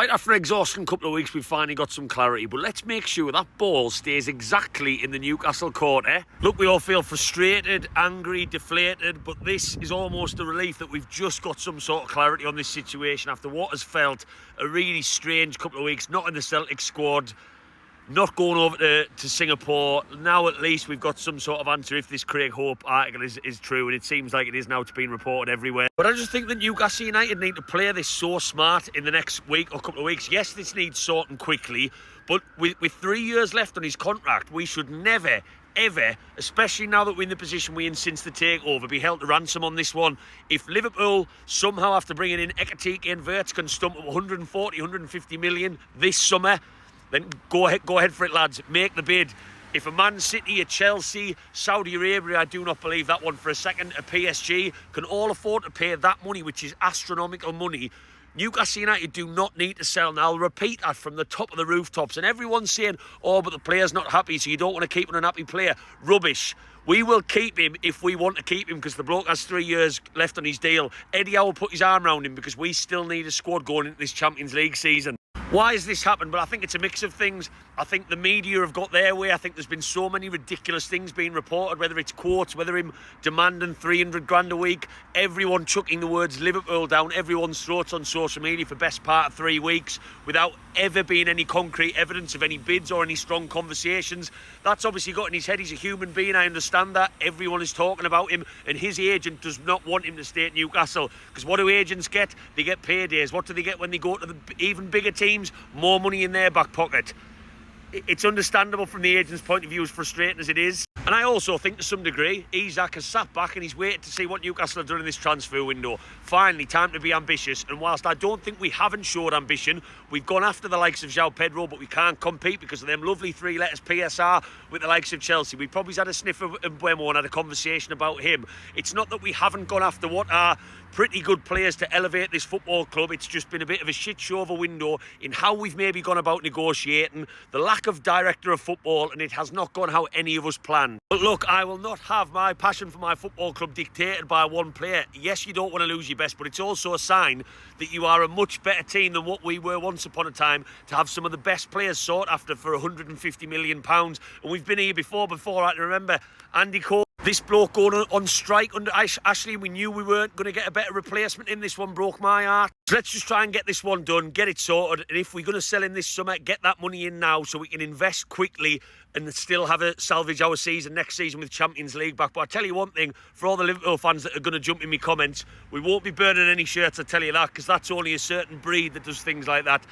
Right after an exhausting couple of weeks, we've finally got some clarity, but let's make sure that ball stays exactly in the Newcastle court, eh? Look, we all feel frustrated, angry, deflated, but this is almost a relief that we've just got some sort of clarity on this situation after what has felt a really strange couple of weeks, not in the Celtic squad, not going over to Singapore. Now at least we've got some sort of answer if this Craig Hope article is true, and it seems like it is now. It's been reported everywhere. But I just think that Newcastle United need to play this so smart in the next week or couple of weeks. Yes, this needs sorting quickly, but with 3 years left on his contract, we should never, ever, especially now that we're in the position we're in since the takeover, be held to ransom on this one. If Liverpool somehow, after bringing in Ekatike and Wirtz, can stump up 140, 150 million this summer, then go ahead for it, lads. Make the bid. If a Man City, a Chelsea, Saudi Arabia, I do not believe that one for a second, a PSG, can all afford to pay that money, which is astronomical money, Newcastle United do not need to sell. Now, I'll repeat that from the top of the rooftops. And everyone's saying, oh, but the player's not happy, so you don't want to keep an unhappy player. Rubbish. We will keep him if we want to keep him, because the bloke has 3 years left on his deal. Eddie Howe will put his arm around him because we still need a squad going into this Champions League season. Why has this happened? But I think it's a mix of things. I think the media have got their way. I think there's been so many ridiculous things being reported, whether it's quotes, whether him demanding 300 grand a week, everyone chucking the words Liverpool down everyone's throats on social media for best part of 3 weeks without ever being any concrete evidence of any bids or any strong conversations. That's obviously got in his head. He's a human being, I understand that. Everyone is talking about him, and his agent does not want him to stay at Newcastle, because what do agents get? They get paydays. What do they get when they go to the even bigger teams? More money in their back pocket. It's understandable from the agent's point of view, as frustrating as it is. And I also think to some degree, Isak has sat back and he's waited to see what Newcastle have done in this transfer window. Finally, time to be ambitious. And whilst I don't think we haven't showed ambition, we've gone after the likes of João Pedro, but we can't compete because of them lovely 3 letters PSR with the likes of Chelsea. We probably had a sniff of Mbeumo and had a conversation about him. It's not that we haven't gone after what are pretty good players to elevate this football club. It's just been a bit of a shit show of a window in how we've maybe gone about negotiating, the lack of director of football, and it has not gone how any of us planned. But look, I will not have my passion for my football club dictated by one player. Yes, you don't want to lose your best, but it's also a sign that you are a much better team than what we were once upon a time, to have some of the best players sought after for £150 million. And we've been here before I can remember Andy Cole. This bloke going on strike under Ashley, we knew we weren't going to get a better replacement in. This one broke my heart. So let's just try and get this one done, get it sorted. And if we're going to sell in this summer, get that money in now so we can invest quickly and still have a salvage our season next season with Champions League back. But I tell you one thing, for all the Liverpool fans that are going to jump in my comments, we won't be burning any shirts, I tell you that, because that's only a certain breed that does things like that.